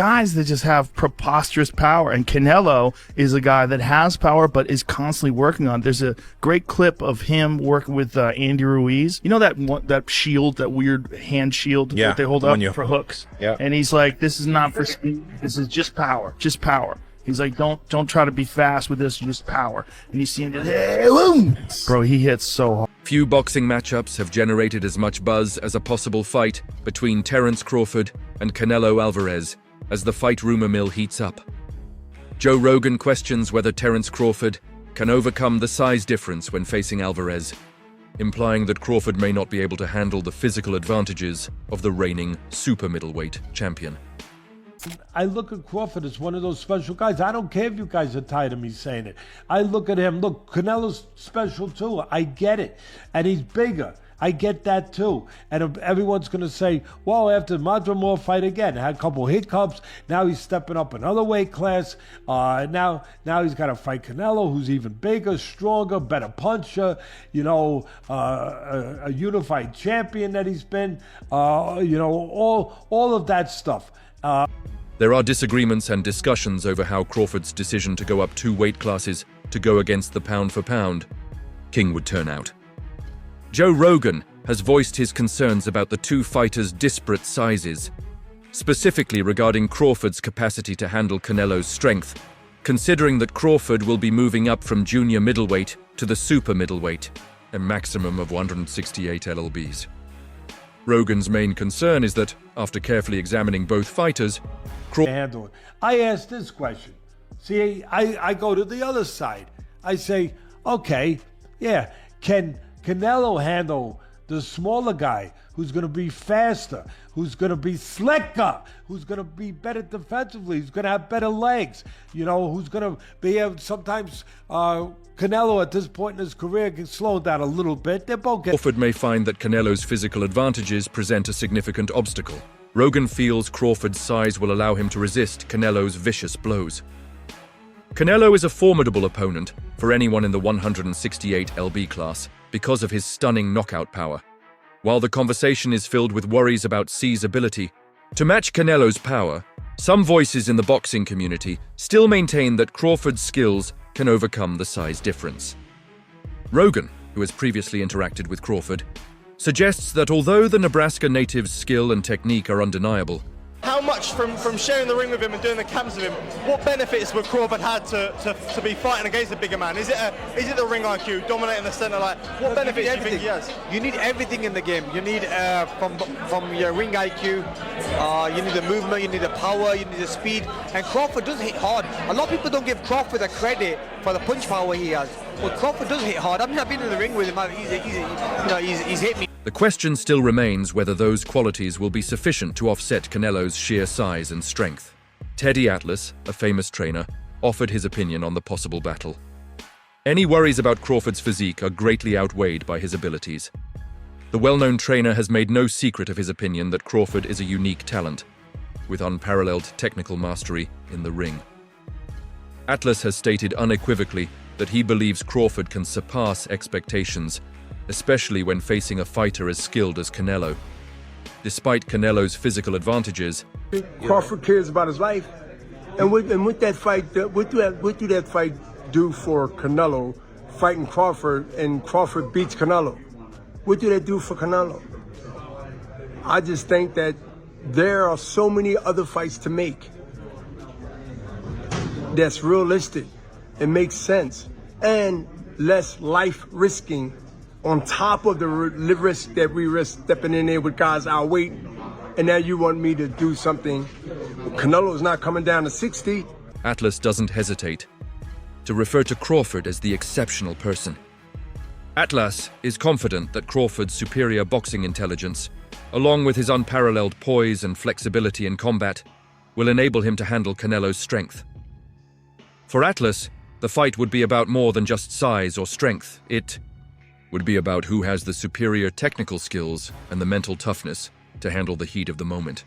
guys that just have preposterous power, and Canelo is a guy that has power but is constantly working on it. There's a great clip of him working with Andy Ruiz. You know that shield, that weird hand shield that they hold up for hooks? Yeah. And he's like, this is not for speed. This is just power. Just power. He's like, don't try to be fast with this, just power. And you see him just, hey, boom! Bro, he hits so hard. Few boxing matchups have generated as much buzz as a possible fight between Terence Crawford and Canelo Alvarez as the fight rumor mill heats up. Joe Rogan questions whether Terence Crawford can overcome the size difference when facing Alvarez, implying that Crawford may not be able to handle the physical advantages of the reigning super middleweight champion. I look at Crawford as one of those special guys. I don't care if you guys are tired of me saying it. I look at him, look, Canelo's special too. I get it. And he's bigger. I get that too. And everyone's going to say, well, after Madrimov fight again, had a couple hiccups. Now he's stepping up another weight class. Now he's got to fight Canelo, who's even bigger, stronger, better puncher, a unified champion that he's been, all of that stuff. There are disagreements and discussions over how Crawford's decision to go up 2 weight classes to go against the pound-for-pound king would turn out. Joe Rogan has voiced his concerns about the two fighters' disparate sizes, specifically regarding Crawford's capacity to handle Canelo's strength, considering that Crawford will be moving up from junior middleweight to the super middleweight, a maximum of 168 LLBs. Rogan's main concern is that, after carefully examining both fighters, Crawford... I ask this question. See, I go to the other side. I say, okay, yeah, can Canelo handle the smaller guy who's going to be faster, who's going to be slicker, who's going to be better defensively, who's going to have better legs, who's going to be able... Sometimes Canelo at this point in his career can slow down a little bit. They're both Crawford may find that Canelo's physical advantages present a significant obstacle. Rogan feels Crawford's size will allow him to resist Canelo's vicious blows. Canelo is a formidable opponent for anyone in the 168 LB class because of his stunning knockout power. While the conversation is filled with worries about C's ability to match Canelo's power, some voices in the boxing community still maintain that Crawford's skills can overcome the size difference. Rogan, who has previously interacted with Crawford, suggests that although the Nebraska native's skill and technique are undeniable, how much from sharing the ring with him and doing the camps with him, what benefits would Crawford had to be fighting against a bigger man? Is it the ring IQ, dominating the center? What benefits do you think he has? You need everything in the game. You need from your ring IQ, you need the movement, you need the power, you need the speed. And Crawford does hit hard. A lot of people don't give Crawford the credit for the punch power he has. But Crawford does hit hard. I've been in the ring with him. He's hit me. The question still remains whether those qualities will be sufficient to offset Canelo's sheer size and strength. Teddy Atlas, a famous trainer, offered his opinion on the possible battle. Any worries about Crawford's physique are greatly outweighed by his abilities. The well-known trainer has made no secret of his opinion that Crawford is a unique talent, with unparalleled technical mastery in the ring. Atlas has stated unequivocally that he believes Crawford can surpass expectations, especially when facing a fighter as skilled as Canelo. Despite Canelo's physical advantages, Crawford cares about his life, and with that fight, what do that fight do for Canelo? Fighting Crawford and Crawford beats Canelo. What do that do for Canelo? I just think that there are so many other fights to make that's realistic and makes sense and less life risking on top of the risk that we risk stepping in there with guys our weight. And now you want me to do something. Canelo's not coming down to 60. Atlas doesn't hesitate to refer to Crawford as the exceptional person. Atlas is confident that Crawford's superior boxing intelligence, along with his unparalleled poise and flexibility in combat, will enable him to handle Canelo's strength. For Atlas, the fight would be about more than just size or strength. It would be about who has the superior technical skills and the mental toughness to handle the heat of the moment.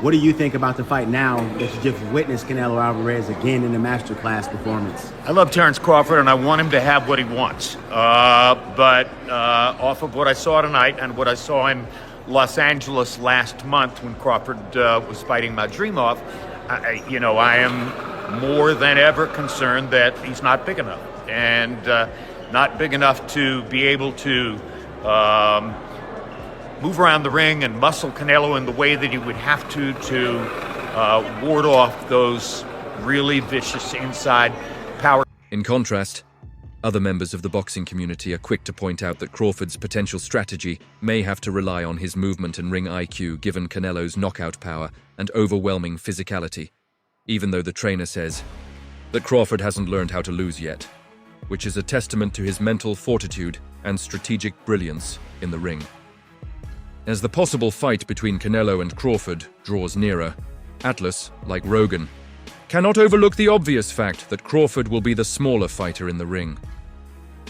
What do you think about the fight now that you just witnessed Canelo Alvarez again in the masterclass performance? I love Terence Crawford, and I want him to have what he wants. But off of what I saw tonight and what I saw him Los Angeles last month when Crawford was fighting Madrimov, I am more than ever concerned that he's not big enough, and not big enough to be able to move around the ring and muscle Canelo in the way that he would have to ward off those really vicious inside power. In contrast, other members of the boxing community are quick to point out that Crawford's potential strategy may have to rely on his movement and ring IQ given Canelo's knockout power and overwhelming physicality, even though the trainer says that Crawford hasn't learned how to lose yet, which is a testament to his mental fortitude and strategic brilliance in the ring. As the possible fight between Canelo and Crawford draws nearer, Atlas, like Rogan, cannot overlook the obvious fact that Crawford will be the smaller fighter in the ring.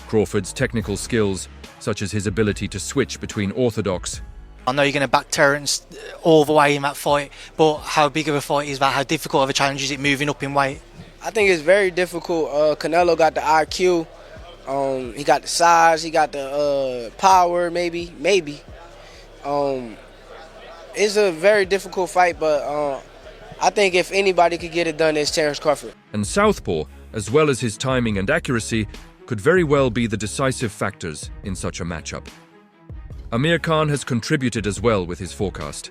Crawford's technical skills, such as his ability to switch between orthodox. I know you're going to back Terence all the way in that fight, but how big of a fight is that? How difficult of a challenge is it moving up in weight? I think it's very difficult. Canelo got the IQ, he got the size, he got the power, maybe. It's a very difficult fight, but I think if anybody could get it done, it's Terence Crawford. And southpaw, as well as his timing and accuracy, could very well be the decisive factors in such a matchup. Amir Khan has contributed as well with his forecast.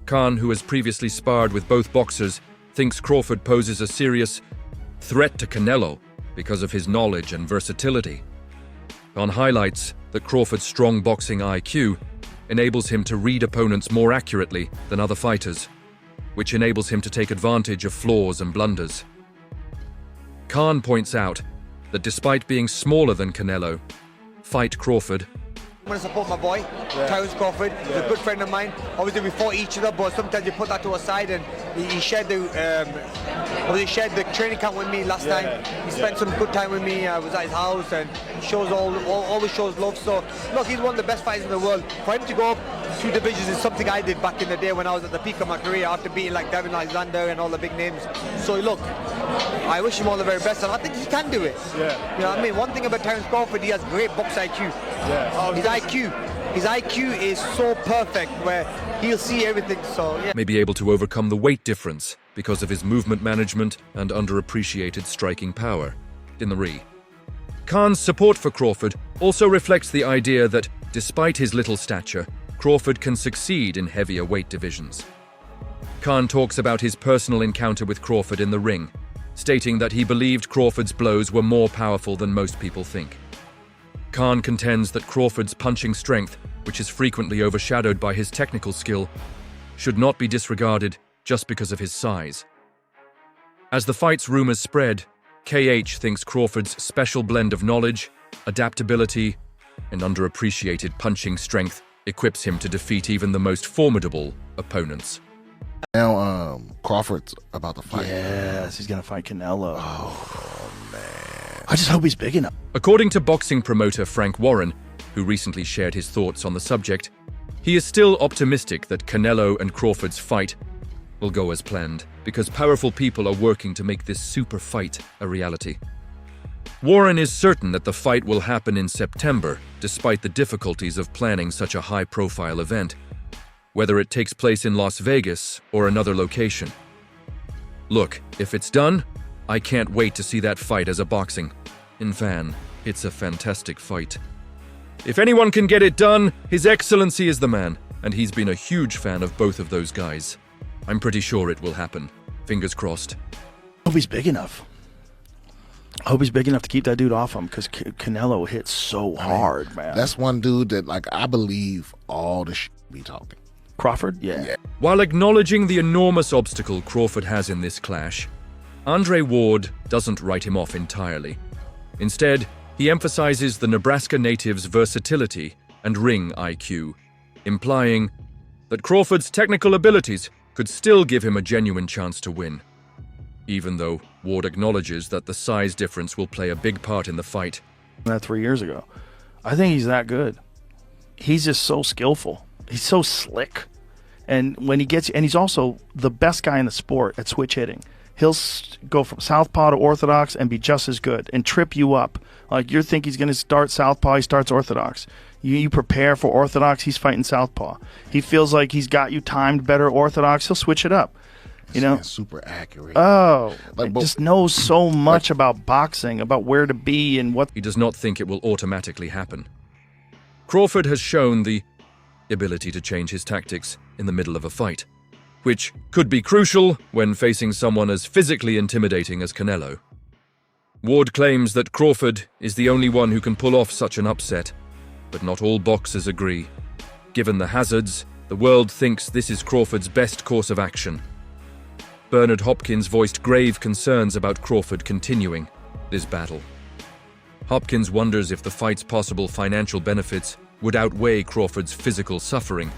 Khan, who has previously sparred with both boxers, thinks Crawford poses a serious threat to Canelo because of his knowledge and versatility. Khan highlights that Crawford's strong boxing IQ enables him to read opponents more accurately than other fighters, which enables him to take advantage of flaws and blunders. Khan points out that despite being smaller than Canelo, fight Crawford. I'm going to support my boy, Terence Crawford. He's a good friend of mine. Obviously, we fought each other, but sometimes you put that to a side, and he shared the training camp with me last time. He spent some good time with me. I was at his house, and shows always shows love. So, look, he's one of the best fighters in the world. For him to go up 2 divisions is something I did back in the day when I was at the peak of my career after beating like Devin Alexander and all the big names. So, look, I wish him all the very best, and I think he can do it. Yeah. You know what I mean? One thing about Terence Crawford, he has great box IQ. Yeah. His IQ is so perfect where he'll see everything, so yeah. May be able to overcome the weight difference because of his movement management and underappreciated striking power in the ring. Khan's support for Crawford also reflects the idea that, despite his little stature, Crawford can succeed in heavier weight divisions. Khan talks about his personal encounter with Crawford in the ring, stating that he believed Crawford's blows were more powerful than most people think. Khan contends that Crawford's punching strength, which is frequently overshadowed by his technical skill, should not be disregarded just because of his size. As the fight's rumors spread, KH thinks Crawford's special blend of knowledge, adaptability, and underappreciated punching strength equips him to defeat even the most formidable opponents. Now, Crawford's about to fight. Yes, he's going to fight Canelo. Oh, man. I just hope he's big enough. According to boxing promoter Frank Warren, who recently shared his thoughts on the subject, he is still optimistic that Canelo and Crawford's fight will go as planned, because powerful people are working to make this super fight a reality. Warren is certain that the fight will happen in September, despite the difficulties of planning such a high-profile event, whether it takes place in Las Vegas or another location. Look, if it's done, I can't wait to see that fight as a boxing fan. It's a fantastic fight. If anyone can get it done, His Excellency is the man, and he's been a huge fan of both of those guys. I'm pretty sure it will happen. Fingers crossed. I hope he's big enough. I hope he's big enough to keep that dude off him, because Canelo hits so hard, man. That's one dude that, I believe all the shit we talking. Crawford? Yeah. While acknowledging the enormous obstacle Crawford has in this clash, Andre Ward doesn't write him off entirely. Instead, he emphasizes the Nebraska native's versatility and ring IQ, implying that Crawford's technical abilities could still give him a genuine chance to win. Even though Ward acknowledges that the size difference will play a big part in the fight. That 3 years ago. I think he's that good. He's just so skillful. He's so slick. And when he gets, and he's also the best guy in the sport at switch hitting. He'll go from southpaw to orthodox and be just as good and trip you up. Like you think he's going to start southpaw, he starts orthodox. You prepare for orthodox, he's fighting southpaw. He feels like he's got you timed better orthodox, he'll switch it up. You know, super accurate. Oh, just knows so much about boxing, about where to be and what. He does not think it will automatically happen. Crawford has shown the ability to change his tactics in the middle of a fight, which could be crucial when facing someone as physically intimidating as Canelo. Ward claims that Crawford is the only one who can pull off such an upset, but not all boxers agree. Given the hazards, the world thinks this is Crawford's best course of action. Bernard Hopkins voiced grave concerns about Crawford continuing this battle. Hopkins wonders if the fight's possible financial benefits would outweigh Crawford's physical suffering,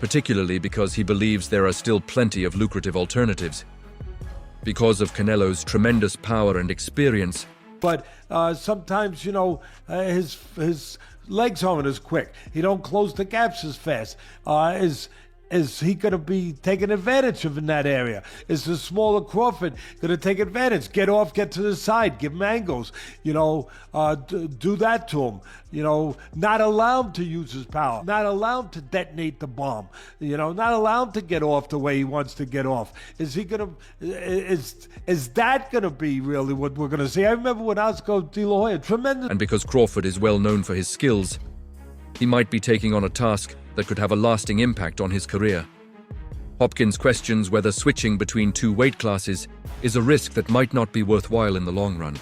particularly because he believes there are still plenty of lucrative alternatives. Because of Canelo's tremendous power and experience. But sometimes, you know, his legs aren't as quick. He don't close the gaps as fast. Is he going to be taking advantage of in that area? Is the smaller Crawford going to take advantage? Get off, get to the side, give him angles, you know, do that to him, you know, not allow him to use his power, not allow him to detonate the bomb, you know, not allow him to get off the way he wants to get off. Is he going to, is that going to be really what we're going to see? I remember when Oscar De La Hoya, tremendous. And because Crawford is well known for his skills, he might be taking on a task that could have a lasting impact on his career. Hopkins questions whether switching between two weight classes is a risk that might not be worthwhile in the long run.